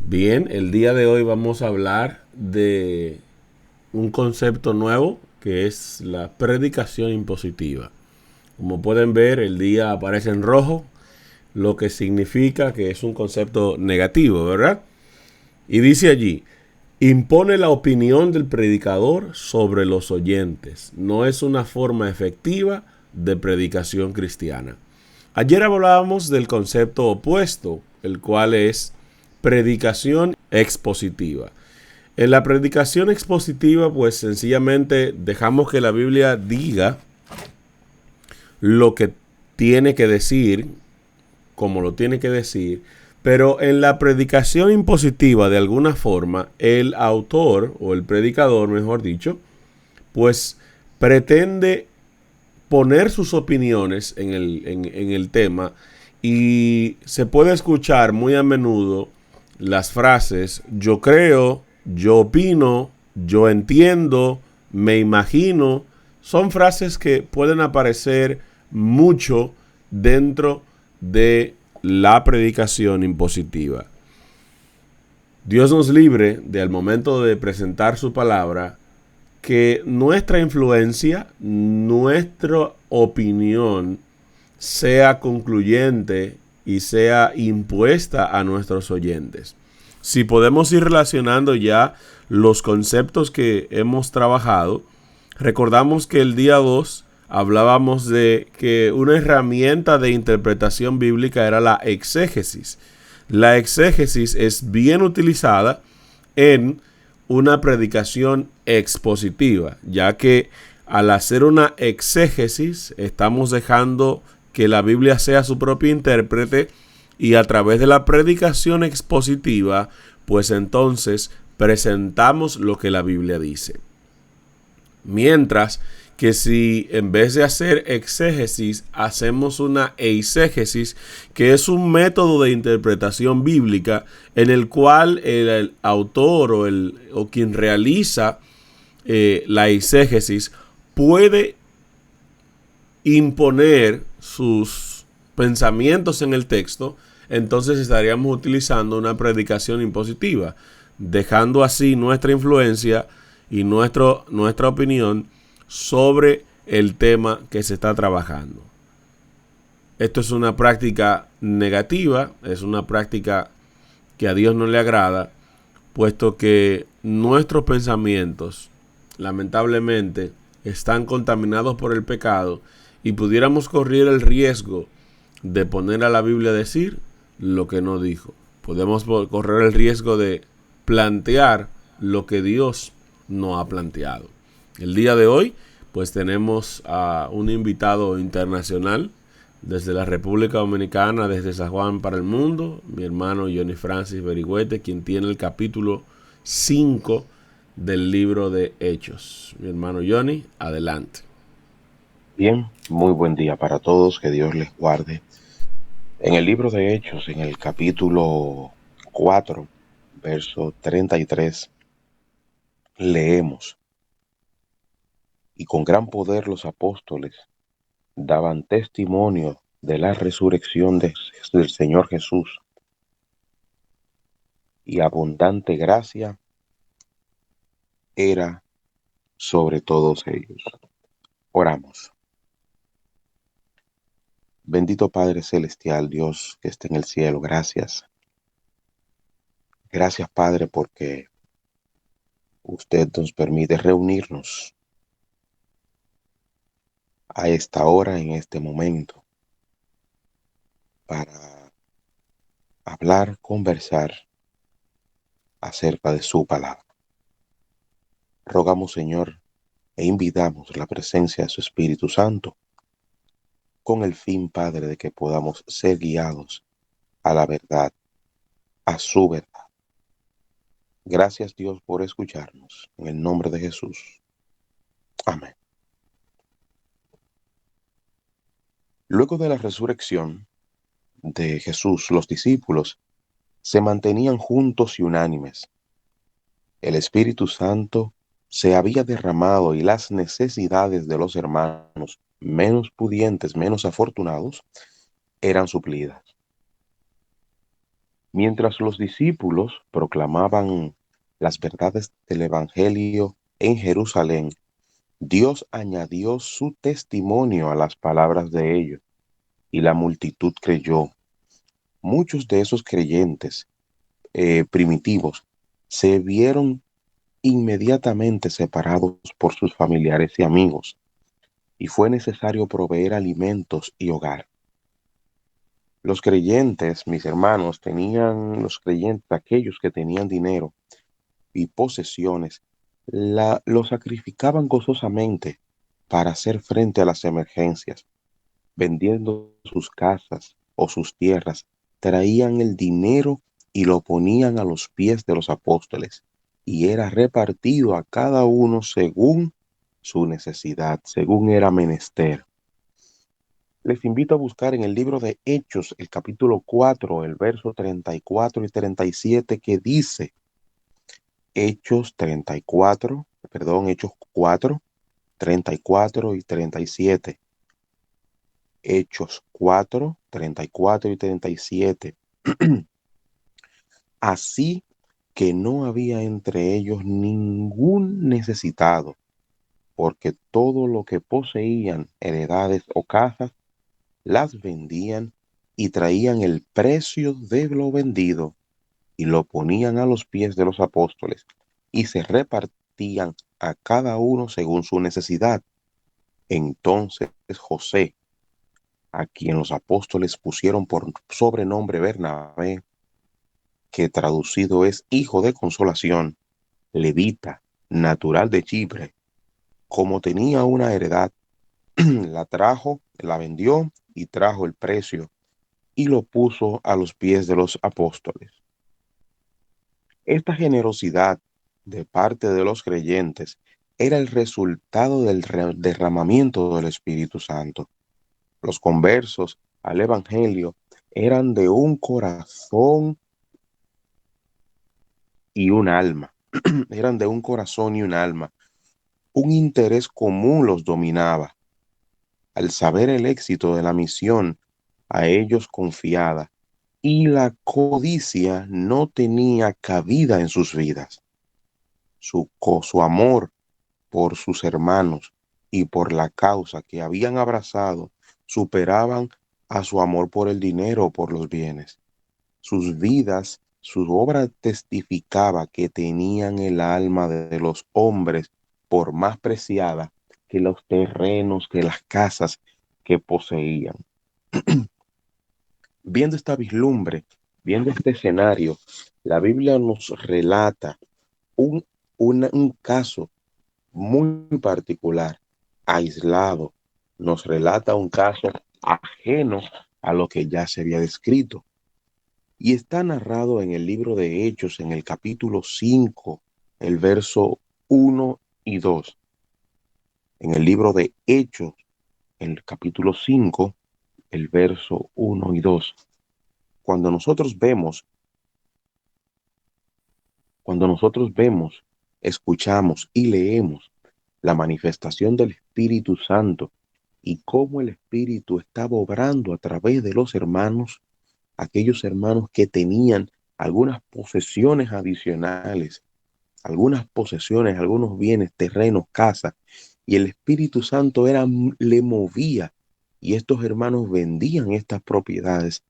Bien, el día de hoy vamos a hablar de un concepto nuevo que es la predicación impositiva. Como pueden ver, el día aparece en rojo, lo que significa que es un concepto negativo, ¿verdad? Y dice allí, impone la opinión del predicador sobre los oyentes. No es una forma efectiva de predicación cristiana. Ayer hablábamos del concepto opuesto, el cual es predicación expositiva. En la predicación expositiva, pues sencillamente dejamos que la Biblia diga lo que tiene que decir, como lo tiene que decir, pero en la predicación impositiva, de alguna forma, el autor o el predicador, mejor dicho, pues pretende poner sus opiniones en el tema y se puede escuchar muy a menudo las frases yo creo, yo opino, yo entiendo, me imagino. Son frases que pueden aparecer mucho dentro de la predicación impositiva. Dios nos libre de al momento de presentar su palabra que nuestra influencia, nuestra opinión sea concluyente y sea impuesta a nuestros oyentes. Si podemos ir relacionando ya los conceptos que hemos trabajado, recordamos que el día 2 hablábamos de que una herramienta de interpretación bíblica era la exégesis. La exégesis es bien utilizada en una predicación expositiva, ya que al hacer una exégesis estamos dejando que la Biblia sea su propio intérprete y a través de la predicación expositiva, pues entonces presentamos lo que la Biblia dice. Mientras que si en vez de hacer exégesis hacemos una eisegesis, que es un método de interpretación bíblica en el cual el autor o quien realiza la eisegesis puede imponer sus pensamientos en el texto, entonces estaríamos utilizando una predicación impositiva, dejando así nuestra influencia y nuestra opinión sobre el tema que se está trabajando. Esto es una práctica negativa, es una práctica que a Dios no le agrada, puesto que nuestros pensamientos, lamentablemente, están contaminados por el pecado y pudiéramos correr el riesgo de poner a la Biblia a decir lo que no dijo. Podemos correr el riesgo de plantear lo que Dios no ha planteado. El día de hoy, pues tenemos a un invitado internacional desde la República Dominicana, desde San Juan para el mundo, mi hermano Johnny Francis Berigüete, quien tiene el capítulo 5 del libro de Hechos. Mi hermano Johnny, adelante. Bien, muy buen día para todos, que Dios les guarde. En el libro de Hechos, en el capítulo 4, verso 33, leemos, y con gran poder los apóstoles daban testimonio de la resurrección del Señor Jesús, y abundante gracia era sobre todos ellos. Oramos. Bendito Padre Celestial, Dios que está en el cielo, gracias. Gracias, Padre, porque usted nos permite reunirnos a esta hora, en este momento, para hablar, conversar acerca de su palabra. Rogamos, Señor, e invitamos la presencia de su Espíritu Santo con el fin, Padre, de que podamos ser guiados a la verdad, a su verdad. Gracias, Dios, por escucharnos. En el nombre de Jesús. Amén. Luego de la resurrección de Jesús, los discípulos se mantenían juntos y unánimes. El Espíritu Santo se había derramado y las necesidades de los hermanos menos pudientes, menos afortunados, eran suplidas. Mientras los discípulos proclamaban las verdades del Evangelio en Jerusalén, Dios añadió su testimonio a las palabras de ellos, y la multitud creyó. Muchos de esos creyentes primitivos se vieron inmediatamente separados por sus familiares y amigos, y fue necesario proveer alimentos y hogar. Los creyentes, mis hermanos, los creyentes, aquellos que tenían dinero y posesiones, lo sacrificaban gozosamente para hacer frente a las emergencias, vendiendo sus casas o sus tierras, traían el dinero y lo ponían a los pies de los apóstoles, y era repartido a cada uno según su necesidad, según era menester. Les invito a buscar en el libro de Hechos, el capítulo 4, el verso 34 y 37, que dice, Hechos 34, perdón, Hechos 4, 34 y 37. Hechos 4, 34 y 37. Así que no había entre ellos ningún necesitado, porque todo lo que poseían, heredades o casas, las vendían y traían el precio de lo vendido y lo ponían a los pies de los apóstoles, y se repartían a cada uno según su necesidad. Entonces José, a quien los apóstoles pusieron por sobrenombre Bernabé, que traducido es hijo de consolación, levita, natural de Chipre, como tenía una heredad, la trajo, la vendió y trajo el precio y lo puso a los pies de los apóstoles. Esta generosidad de parte de los creyentes era el resultado del derramamiento del Espíritu Santo. Los conversos al Evangelio eran de un corazón y un alma. Eran de un corazón y un alma. Un interés común los dominaba. Al saber el éxito de la misión a ellos confiada, y la codicia no tenía cabida en sus vidas. Su amor por sus hermanos y por la causa que habían abrazado superaban a su amor por el dinero o por los bienes. Sus vidas, su obra testificaba que tenían el alma de los hombres por más preciada que los terrenos, que las casas que poseían. Viendo esta vislumbre, viendo este escenario, la Biblia nos relata un, un caso muy particular, aislado. Nos relata un caso ajeno a lo que ya se había descrito. Y está narrado en el libro de Hechos, en el capítulo 5, el verso 1 y 2. En el libro de Hechos, en el capítulo 5, el verso 1 y 2. Cuando nosotros vemos, cuando nosotros vemos, escuchamos y leemos la manifestación del Espíritu Santo y cómo el Espíritu estaba obrando a través de los hermanos, aquellos hermanos que tenían algunas posesiones adicionales, algunas posesiones, algunos bienes, terrenos, casas, y el Espíritu Santo le movía, y estos hermanos vendían estas propiedades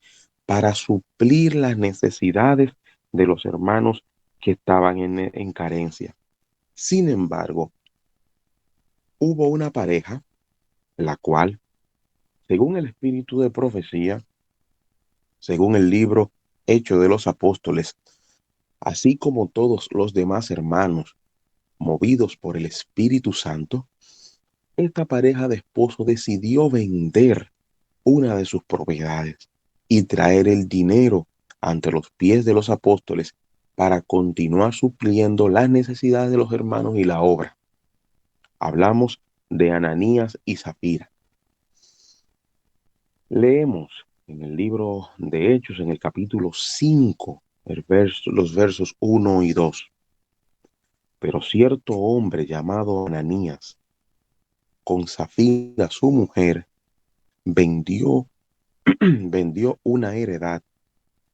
para suplir las necesidades de los hermanos que estaban en carencia. Sin embargo, hubo una pareja, la cual, según el espíritu de profecía, según el libro Hechos de los Apóstoles, así como todos los demás hermanos, movidos por el Espíritu Santo, esta pareja de esposo decidió vender una de sus propiedades y traer el dinero ante los pies de los apóstoles para continuar supliendo las necesidades de los hermanos y la obra. Hablamos de Ananías y Zafira. Leemos en el libro de Hechos, en el capítulo 5, los versos 1 y 2. Pero cierto hombre llamado Ananías, con Zafira su mujer, vendió, vendió una heredad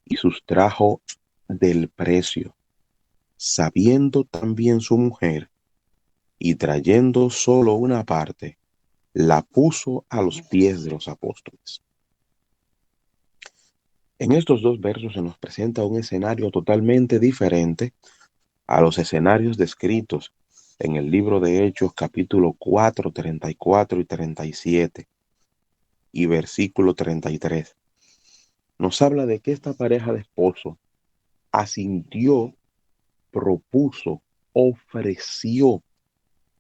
y sustrajo del precio, sabiendo también su mujer, y trayendo solo una parte, la puso a los pies de los apóstoles. En estos dos versos se nos presenta un escenario totalmente diferente a los escenarios descritos en el libro de Hechos capítulo 4, 34 y 37 y versículo 33. Nos habla de que esta pareja de esposos asintió, propuso, ofreció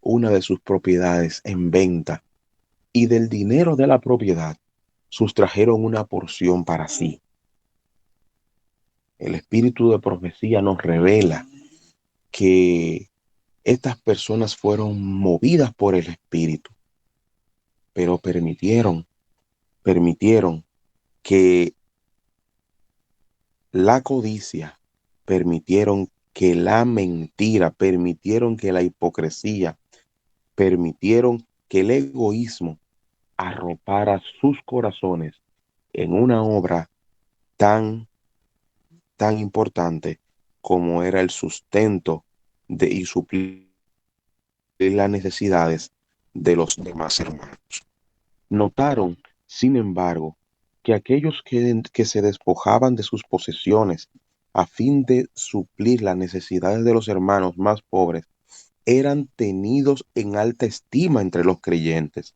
una de sus propiedades en venta, y del dinero de la propiedad sustrajeron una porción para sí. El espíritu de profecía nos revela que estas personas fueron movidas por el espíritu, pero permitieron que la codicia, permitieron que la mentira, permitieron que la hipocresía, permitieron que el egoísmo arropara sus corazones en una obra tan, tan importante como era el sustento y suplir las necesidades de los demás hermanos. Notaron, sin embargo, que aquellos que se despojaban de sus posesiones a fin de suplir las necesidades de los hermanos más pobres eran tenidos en alta estima entre los creyentes.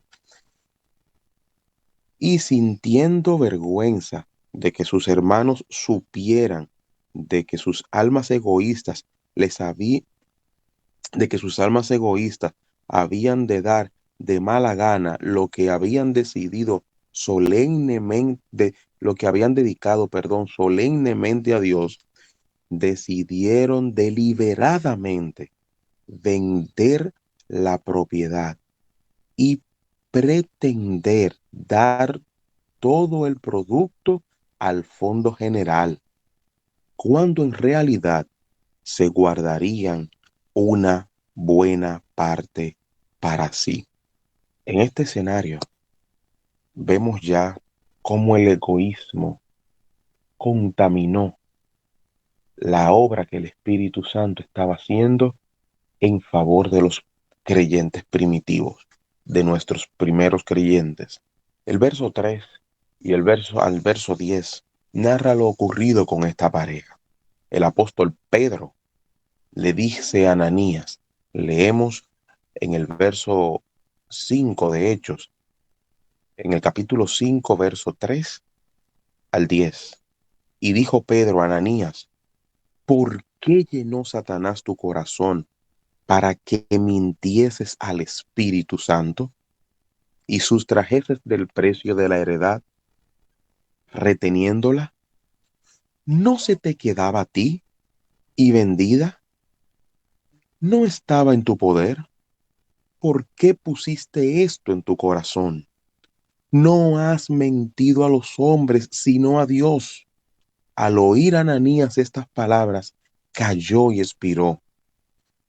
Y sintiendo vergüenza de que sus hermanos supieran de que sus almas egoístas de que sus almas egoístas habían de dar de mala gana lo que habían decidido solemnemente, lo que habían dedicado, perdón, solemnemente a Dios, decidieron deliberadamente vender la propiedad y pretender dar todo el producto al fondo general, cuando en realidad se guardarían una buena parte para sí. En este escenario vemos ya cómo el egoísmo contaminó la obra que el Espíritu Santo estaba haciendo en favor de los creyentes primitivos, de nuestros primeros creyentes. El verso 3 y al verso 10 narra lo ocurrido con esta pareja. El apóstol Pedro le dice a Ananías, leemos en el verso 5 de Hechos, en el capítulo 5, verso 3 al 10. Y dijo Pedro a Ananías, ¿por qué llenó Satanás tu corazón para que mintieses al Espíritu Santo y sustrajeses del precio de la heredad, reteniéndola? ¿No se te quedaba a ti y vendida? ¿No estaba en tu poder? ¿Por qué pusiste esto en tu corazón? No has mentido a los hombres, sino a Dios. Al oír Ananías estas palabras, cayó y expiró.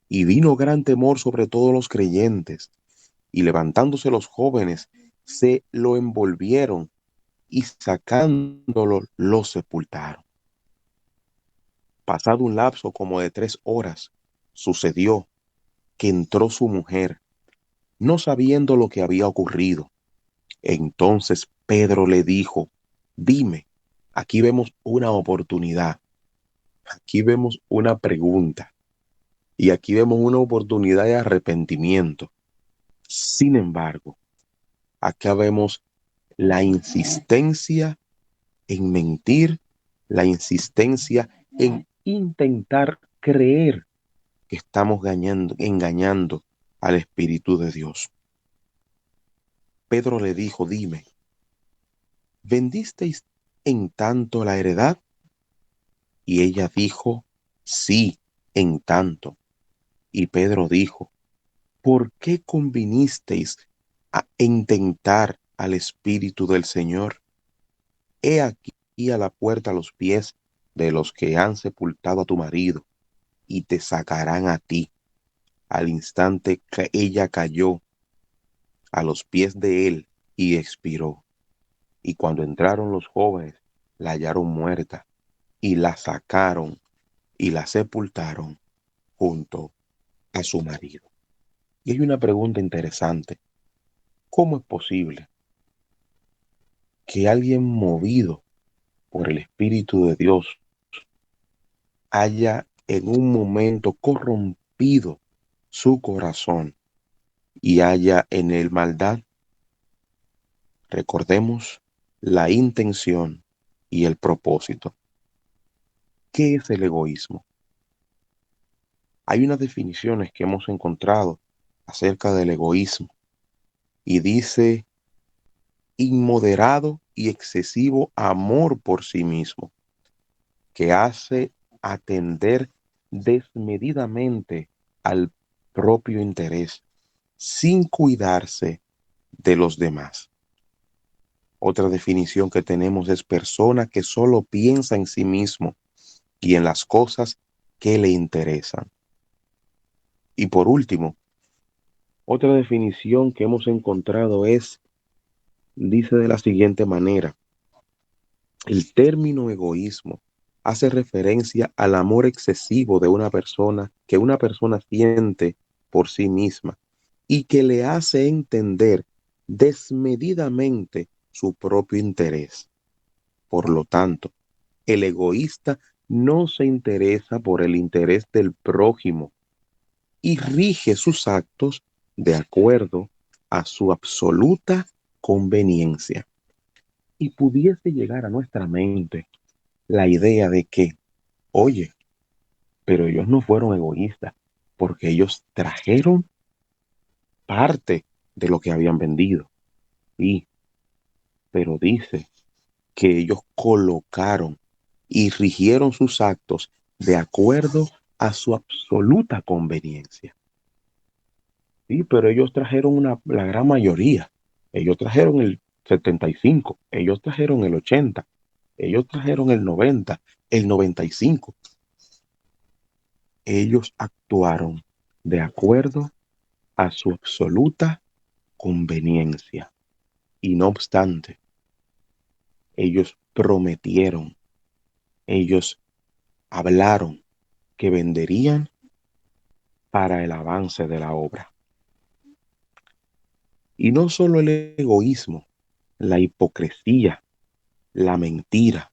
Y vino gran temor sobre todos los creyentes. Y levantándose los jóvenes, se lo envolvieron y sacándolo, lo sepultaron. Pasado un lapso como de 3 horas, sucedió que entró su mujer, no sabiendo lo que había ocurrido. Entonces Pedro le dijo, dime, aquí vemos una oportunidad, aquí vemos una pregunta y aquí vemos una oportunidad de arrepentimiento. Sin embargo, acá vemos la insistencia en mentir, la insistencia en intentar creer que estamos engañando al Espíritu de Dios. Pedro le dijo, dime, ¿vendisteis en tanto la heredad? Y ella dijo, sí, en tanto. Y Pedro dijo, ¿por qué convinisteis a intentar al Espíritu del Señor? He aquí a la puerta los pies de los que han sepultado a tu marido, y te sacarán a ti. Al instante que ella cayó a los pies de él y expiró. Y cuando entraron los jóvenes, la hallaron muerta, y la sacaron y la sepultaron junto a su marido. Y hay una pregunta interesante. ¿Cómo es posible que alguien movido por el Espíritu de Dios haya en un momento corrompido su corazón y haya en él maldad? Recordemos la intención y el propósito. ¿Qué es el egoísmo? Hay unas definiciones que hemos encontrado acerca del egoísmo y dice inmoderado y excesivo amor por sí mismo, que hace atender desmedidamente al propio interés sin cuidarse de los demás. Otra definición que tenemos es persona que solo piensa en sí mismo y en las cosas que le interesan. Y por último, otra definición que hemos encontrado dice de la siguiente manera: el término egoísmo hace referencia al amor excesivo de una persona que una persona siente por sí misma y que le hace entender desmedidamente su propio interés. Por lo tanto, el egoísta no se interesa por el interés del prójimo y rige sus actos de acuerdo a su absoluta conveniencia. Y pudiese llegar a nuestra mente la idea de que, oye, pero ellos no fueron egoístas, porque ellos trajeron parte de lo que habían vendido. Sí, pero dice que ellos colocaron y rigieron sus actos de acuerdo a su absoluta conveniencia. Sí, pero ellos trajeron la gran mayoría. Ellos trajeron el 75, ellos trajeron el 80, ellos trajeron el 90, el 95. Ellos actuaron de acuerdo a su absoluta conveniencia. Y no obstante, ellos prometieron, ellos hablaron que venderían para el avance de la obra. Y no solo el egoísmo, la hipocresía, la mentira.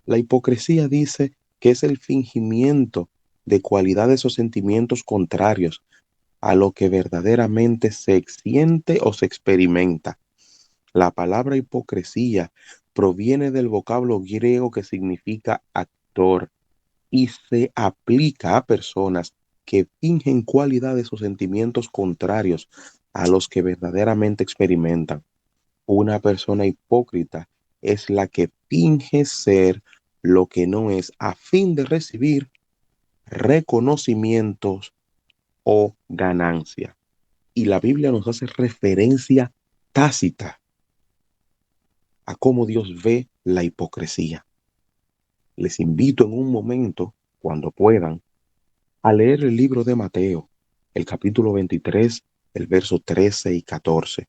La hipocresía dice que es el fingimiento de cualidades o sentimientos contrarios a lo que verdaderamente se siente o se experimenta. La palabra hipocresía proviene del vocablo griego que significa actor y se aplica a personas que fingen cualidades o sentimientos contrarios a los que verdaderamente experimentan. Una persona hipócrita es la que finge ser lo que no es a fin de recibir reconocimientos o ganancia. Y la Biblia nos hace referencia tácita a cómo Dios ve la hipocresía. Les invito en un momento, cuando puedan, a leer el libro de Mateo, el capítulo 23, el verso 13 y 14,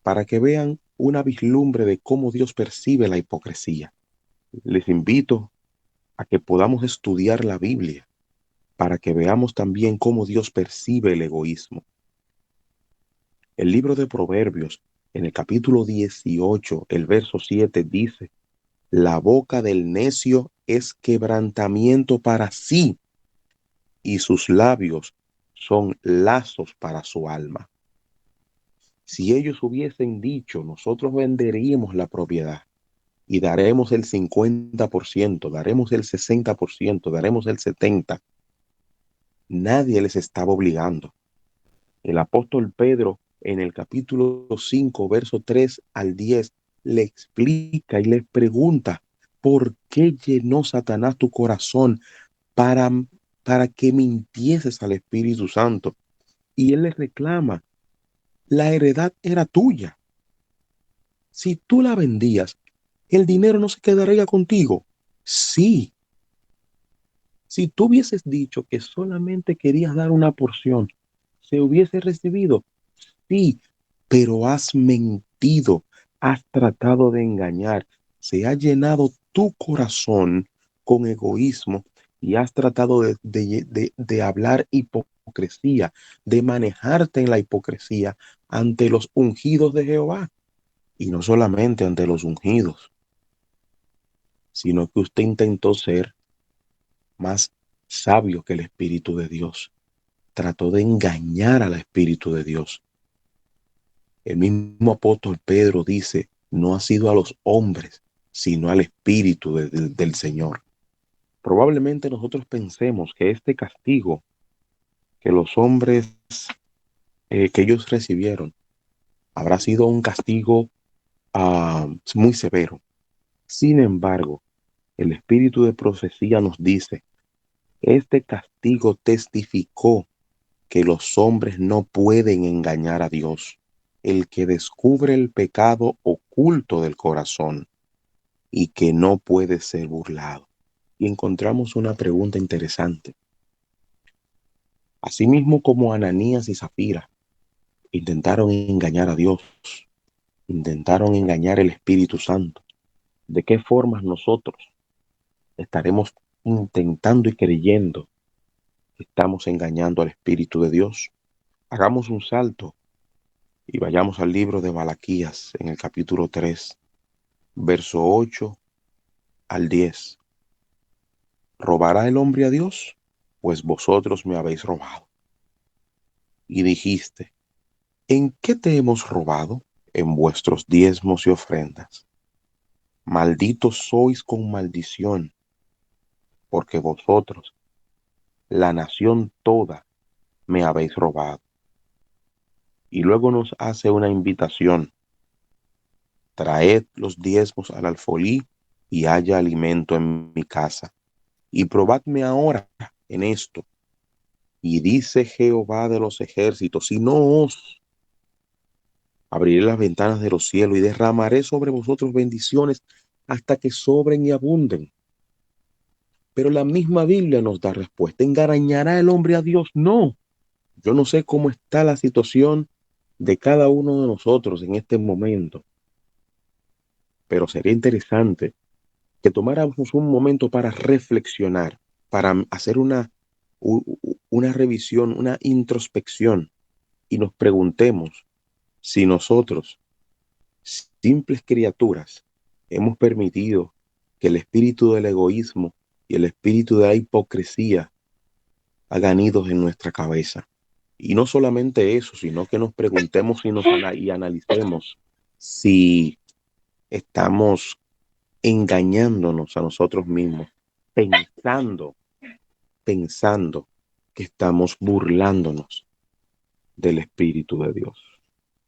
para que vean una vislumbre de cómo Dios percibe la hipocresía. Les invito a que podamos estudiar la Biblia para que veamos también cómo Dios percibe el egoísmo. El libro de Proverbios, en el capítulo 18, el verso 7 dice: la boca del necio es quebrantamiento para sí, y sus labios son lazos para su alma. Si ellos hubiesen dicho, nosotros venderíamos la propiedad y daremos el 50%, daremos el 60%, daremos el 70%, nadie les estaba obligando. El apóstol Pedro, en el capítulo 5, verso 3 al 10, le explica y le pregunta: ¿por qué llenó Satanás tu corazón para, para que mintieses al Espíritu Santo? Y él le reclama: la heredad era tuya. Si tú la vendías, el dinero no se quedaría contigo. Sí. Si tú hubieses dicho que solamente querías dar una porción, se hubiese recibido. Sí, pero has mentido, has tratado de engañar. Se ha llenado tu corazón con egoísmo y has tratado de hablar hipocresía, de manejarte en la hipocresía ante los ungidos de Jehová. Y no solamente ante los ungidos, sino que usted intentó ser más sabio que el Espíritu de Dios. Trató de engañar al Espíritu de Dios. El mismo apóstol Pedro dice, no ha sido a los hombres, sino al Espíritu del Señor. Probablemente nosotros pensemos que este castigo que los hombres, que ellos recibieron, habrá sido un castigo muy severo. Sin embargo, el Espíritu de profecía nos dice, este castigo testificó que los hombres no pueden engañar a Dios, el que descubre el pecado oculto del corazón y que no puede ser burlado. Y encontramos una pregunta interesante. Asimismo como Ananías y Zafira intentaron engañar a Dios, intentaron engañar el Espíritu Santo, ¿de qué formas nosotros estaremos intentando y creyendo que estamos engañando al Espíritu de Dios? Hagamos un salto y vayamos al libro de Malaquías en el capítulo 3, verso 8 al 10. ¿Robará el hombre a Dios? Pues vosotros me habéis robado. Y dijiste, ¿en qué te hemos robado? En vuestros diezmos y ofrendas. Malditos sois con maldición, porque vosotros, la nación toda, me habéis robado. Y luego nos hace una invitación. Traed los diezmos al alfolí y haya alimento en mi casa. Y probadme ahora en esto. Y dice Jehová de los ejércitos, si no os abriré las ventanas de los cielos y derramaré sobre vosotros bendiciones hasta que sobren y abunden. Pero la misma Biblia nos da respuesta. ¿Engañará el hombre a Dios? No. Yo no sé cómo está la situación de cada uno de nosotros en este momento, pero sería interesante que tomáramos un momento para reflexionar, para hacer una revisión, una introspección y nos preguntemos si nosotros, simples criaturas, hemos permitido que el espíritu del egoísmo y el espíritu de la hipocresía hagan nidos en nuestra cabeza. Y no solamente eso, sino que nos preguntemos y analicemos si estamos engañándonos a nosotros mismos, pensando que estamos burlándonos del Espíritu de Dios.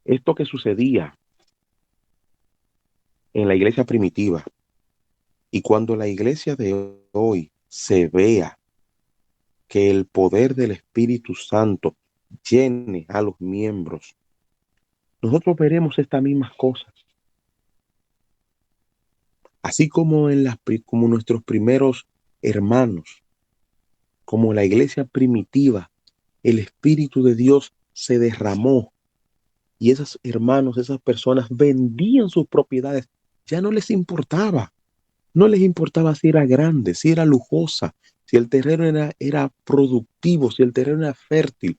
Esto que sucedía en la iglesia primitiva y cuando la iglesia de hoy se vea que el poder del Espíritu Santo llene a los miembros, nosotros veremos estas mismas cosas. Así como como nuestros primeros hermanos, como la iglesia primitiva, el Espíritu de Dios se derramó y esos hermanos, esas personas vendían sus propiedades. Ya no les importaba. No les importaba si era grande, si era lujosa, si el terreno era productivo, si el terreno era fértil,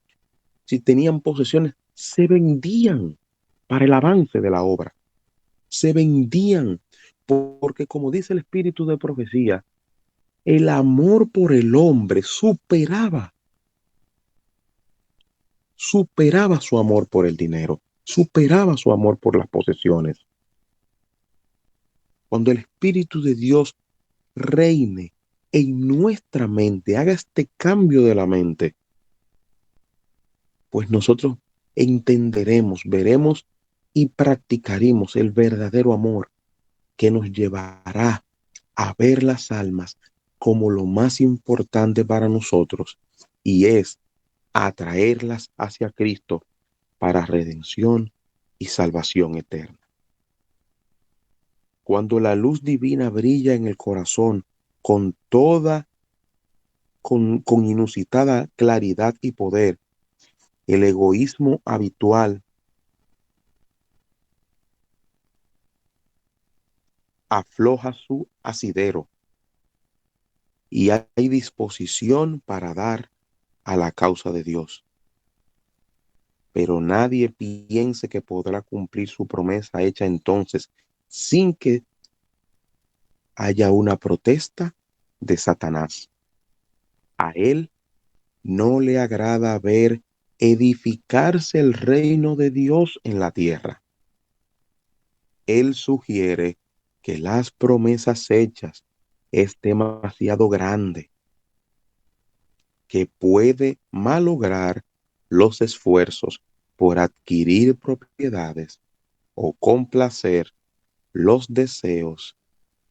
si tenían posesiones. Se vendían para el avance de la obra. Se vendían porque, como dice el espíritu de profecía, el amor por el hombre superaba su amor por el dinero, superaba su amor por las posesiones. Cuando el Espíritu de Dios reine en nuestra mente, haga este cambio de la mente, pues nosotros entenderemos, veremos y practicaremos el verdadero amor que nos llevará a ver las almas como lo más importante para nosotros, y es atraerlas hacia Cristo para redención y salvación eterna. Cuando la luz divina brilla en el corazón con con inusitada claridad y poder, el egoísmo habitual afloja su asidero y hay disposición para dar a la causa de Dios. Pero nadie piense que podrá cumplir su promesa hecha entonces sin que haya una protesta de Satanás. A él no le agrada ver edificarse el reino de Dios en la tierra. Él sugiere que las promesas hechas es demasiado grande, que puede malograr los esfuerzos por adquirir propiedades o complacer los deseos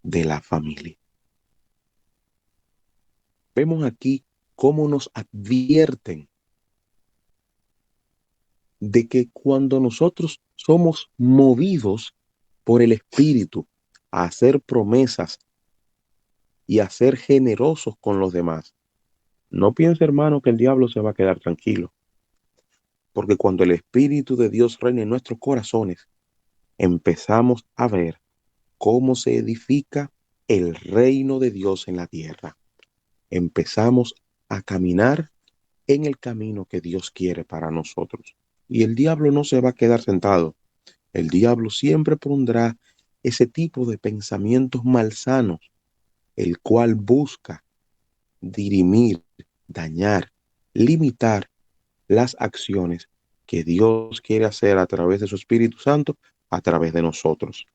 de la familia. Vemos aquí cómo nos advierten de que cuando nosotros somos movidos por el Espíritu a hacer promesas y a ser generosos con los demás, no piense, hermano, que el diablo se va a quedar tranquilo, porque cuando el Espíritu de Dios reina en nuestros corazones, empezamos a ver cómo se edifica el reino de Dios en la tierra. Empezamos a caminar en el camino que Dios quiere para nosotros. Y el diablo no se va a quedar sentado. El diablo siempre pondrá ese tipo de pensamientos malsanos, el cual busca dirimir, dañar, limitar las acciones que Dios quiere hacer a través de su Espíritu Santo, a través de nosotros.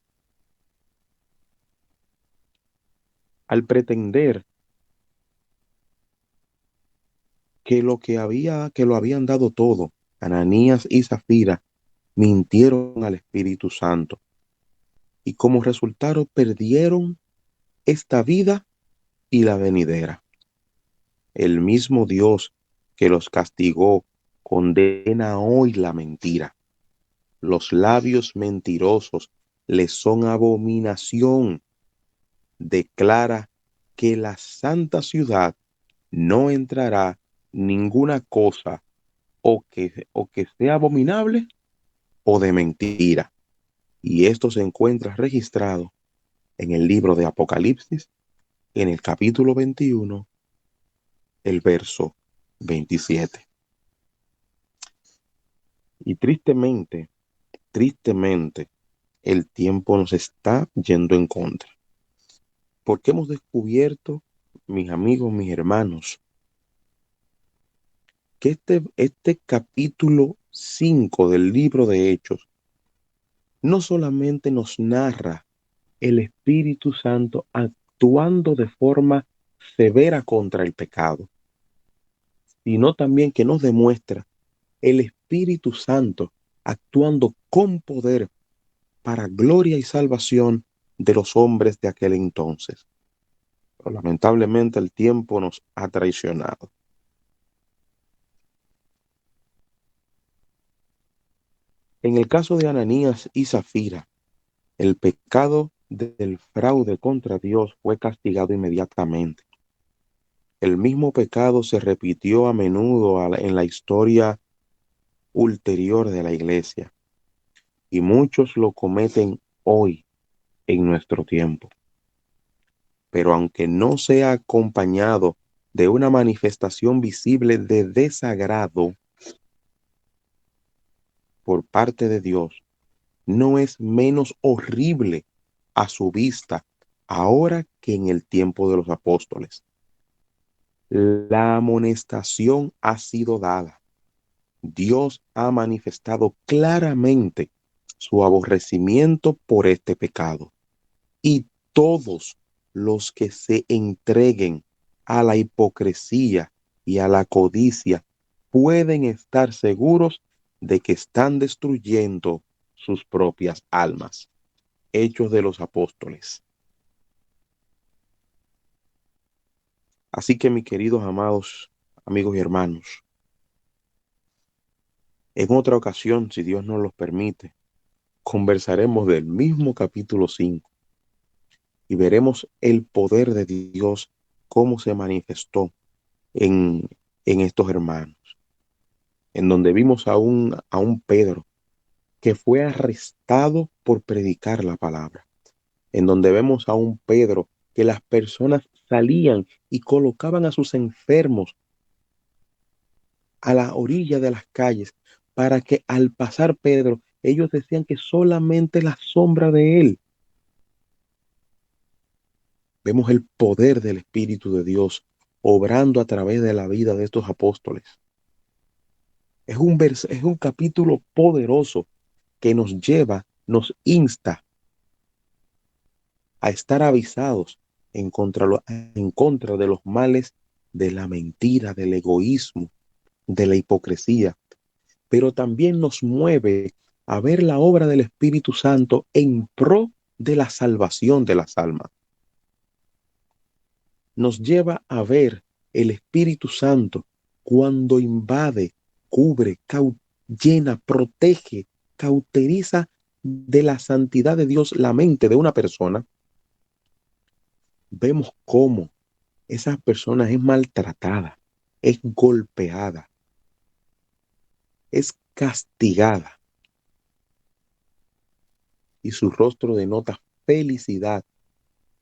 Al pretender que lo habían dado todo, Ananías y Zafira mintieron al Espíritu Santo y como resultado perdieron esta vida y la venidera. El mismo Dios que los castigó condena hoy la mentira. Los labios mentirosos les son abominación. Declara que la santa ciudad no entrará ninguna cosa o que sea abominable o de mentira. Y esto se encuentra registrado en el libro de Apocalipsis, en el capítulo 21, el verso 27. Y tristemente, el tiempo nos está yendo en contra. Porque hemos descubierto, mis amigos, mis hermanos, que este capítulo 5 del libro de Hechos no solamente nos narra el Espíritu Santo actuando de forma severa contra el pecado, sino también que nos demuestra el Espíritu Santo actuando con poder para gloria y salvación de los hombres de aquel entonces. Pero lamentablemente el tiempo nos ha traicionado. En el caso de Ananías y Zafira, el pecado del fraude contra Dios fue castigado inmediatamente. El mismo pecado se repitió a menudo en la historia ulterior de la iglesia y muchos lo cometen hoy en nuestro tiempo. Pero aunque no sea acompañado de una manifestación visible de desagrado por parte de Dios, no es menos horrible a su vista ahora que en el tiempo de los apóstoles. La amonestación ha sido dada. Dios ha manifestado claramente su aborrecimiento por este pecado. Y todos los que se entreguen a la hipocresía y a la codicia pueden estar seguros de que están destruyendo sus propias almas. Hechos de los Apóstoles. Así que, mis queridos amados amigos y hermanos, en otra ocasión, si Dios nos los permite, conversaremos del mismo capítulo 5 y veremos el poder de Dios, cómo se manifestó en estos hermanos, en donde vimos a un Pedro que fue arrestado por predicar la palabra. en donde vemos a un Pedro que las personas salían y colocaban a sus enfermos a la orilla de las calles para que al pasar Pedro, ellos decían que solamente la sombra de él. Vemos el poder del Espíritu de Dios obrando a través de la vida de estos apóstoles. Es un capítulo poderoso que nos lleva, nos insta a estar avisados en contra de los males de la mentira, del egoísmo, de la hipocresía, pero también nos mueve a ver la obra del Espíritu Santo en pro de la salvación de las almas. Nos lleva a ver el Espíritu Santo cuando invade, cubre, llena, protege, cauteriza de la santidad de Dios la mente de una persona. Vemos cómo esa persona es maltratada, es golpeada, es castigada y su rostro denota felicidad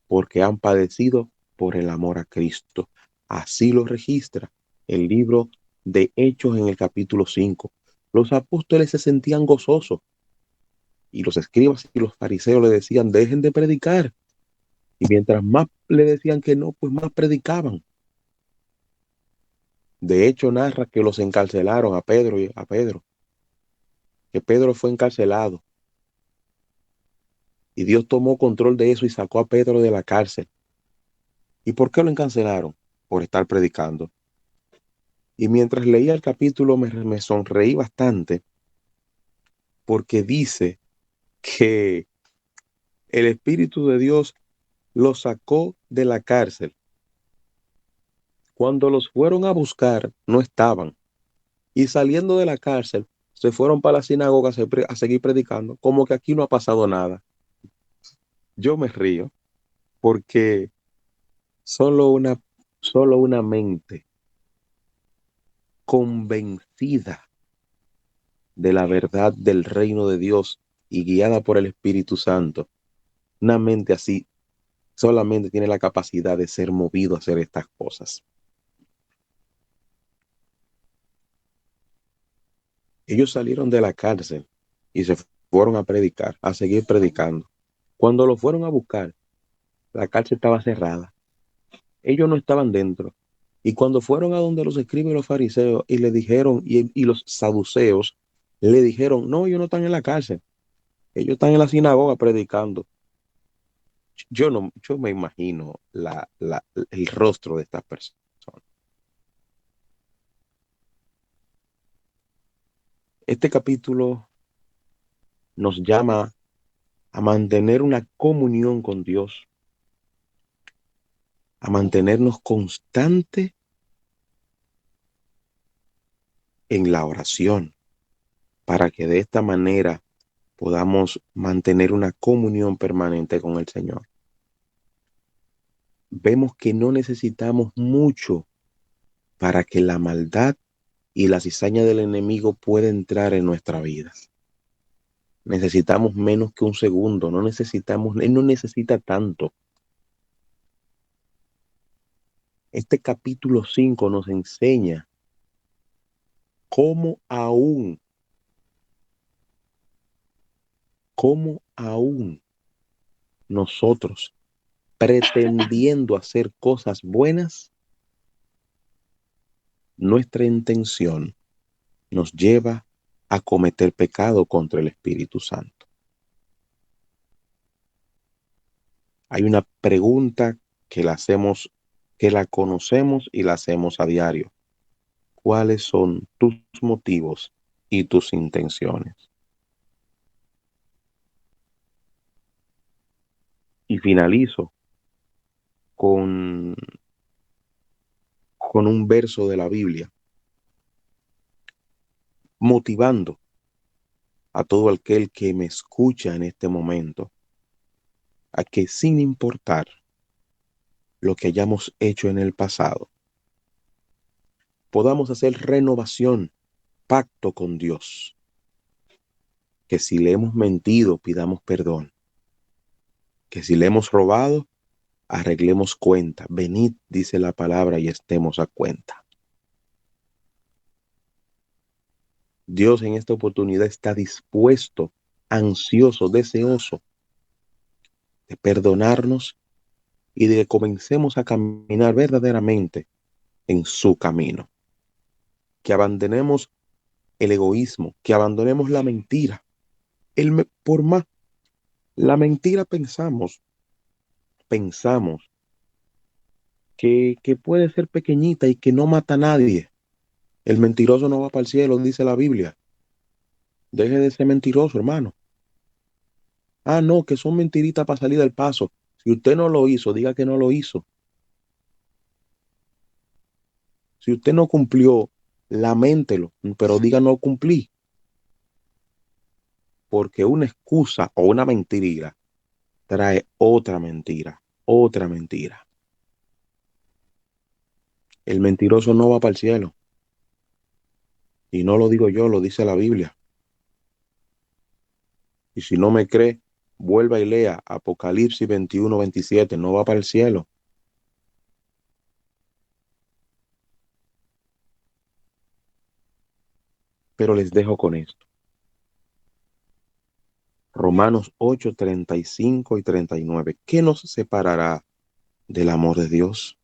porque han padecido por el amor a Cristo. Así lo registra el libro de Hechos en el capítulo 5. Los apóstoles se sentían gozosos y los escribas y los fariseos le decían, dejen de predicar. Y mientras más le decían que no, pues más predicaban. De hecho, narra que los encarcelaron a Pedro, que Pedro fue encarcelado. Y Dios tomó control de eso y sacó a Pedro de la cárcel. ¿Y por qué lo encarcelaron? Por estar predicando. Y mientras leía el capítulo me sonreí bastante porque dice que el Espíritu de Dios los sacó de la cárcel. Cuando los fueron a buscar, no estaban. Y saliendo de la cárcel, se fueron para la sinagoga a seguir predicando, como que aquí no ha pasado nada. Yo me río porque solo una, solo una mente convencida de la verdad del reino de Dios y guiada por el Espíritu Santo, una mente así solamente tiene la capacidad de ser movido a hacer estas cosas. Ellos salieron de la cárcel y se fueron a predicar, a seguir predicando. Cuando lo fueron a buscar, la cárcel estaba cerrada. Ellos no estaban dentro. Y cuando fueron a donde los escribas y los fariseos y le dijeron, y los saduceos le dijeron, no, ellos no están en la cárcel, ellos están en la sinagoga predicando. Yo me imagino el rostro de estas personas. Este capítulo nos llama a mantener una comunión con Dios, a mantenernos constante en la oración, para que de esta manera podamos mantener una comunión permanente con el Señor. Vemos que no necesitamos mucho para que la maldad y la cizaña del enemigo pueda entrar en nuestra vida. Necesitamos menos que un segundo, él no necesita tanto. Este capítulo 5 nos enseña cómo aún nosotros, pretendiendo hacer cosas buenas, nuestra intención nos lleva a cometer pecado contra el Espíritu Santo. Hay una pregunta que la conocemos y la hacemos a diario. ¿Cuáles son tus motivos y tus intenciones? Y finalizo con un verso de la Biblia, motivando a todo aquel que me escucha en este momento a que, sin importar lo que hayamos hecho en el pasado, podamos hacer renovación, pacto con Dios. Que si le hemos mentido, pidamos perdón. que si le hemos robado, arreglemos cuenta. Venid, dice la palabra, y estemos a cuenta. Dios en esta oportunidad está dispuesto, ansioso, deseoso de perdonarnos y de que comencemos a caminar verdaderamente en su camino. Que abandonemos el egoísmo, que abandonemos la mentira. Por más, la mentira pensamos que puede ser pequeñita y que no mata a nadie. El mentiroso no va para el cielo, dice la Biblia. Deje de ser mentiroso, hermano. Ah, no, que son mentiritas para salir del paso. Si usted no lo hizo, diga que no lo hizo. Si usted no cumplió, laméntelo, pero diga no cumplí. Porque una excusa o una mentira trae otra mentira, otra mentira. El mentiroso no va para el cielo. Y no lo digo yo, lo dice la Biblia. Y si no me cree, vuelva y lea Apocalipsis 21-27. No va para el cielo. Pero les dejo con esto. Romanos 8:35 y 39. ¿Qué nos separará del amor de Dios?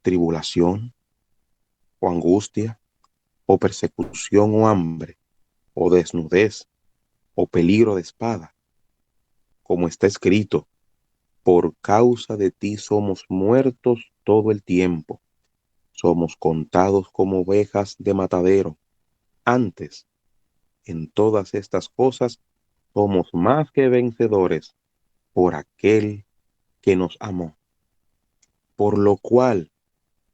¿Tribulación o angustia o persecución o hambre o desnudez o peligro de espada? Como está escrito, por causa de ti somos muertos todo el tiempo. Somos contados como ovejas de matadero. Antes, en todas estas cosas, somos más que vencedores por aquel que nos amó. Por lo cual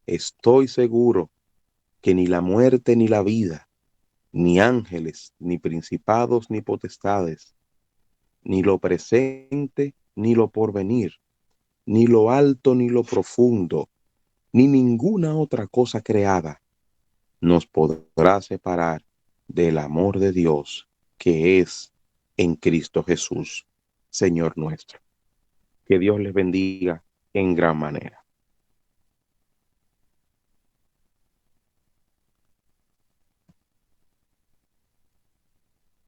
estoy seguro que ni la muerte ni la vida, ni ángeles, ni principados, ni potestades, ni lo presente, ni lo porvenir, ni lo alto, ni lo profundo, ni ninguna otra cosa creada nos podrá separar del amor de Dios que es en Cristo Jesús, Señor nuestro. Que Dios les bendiga en gran manera.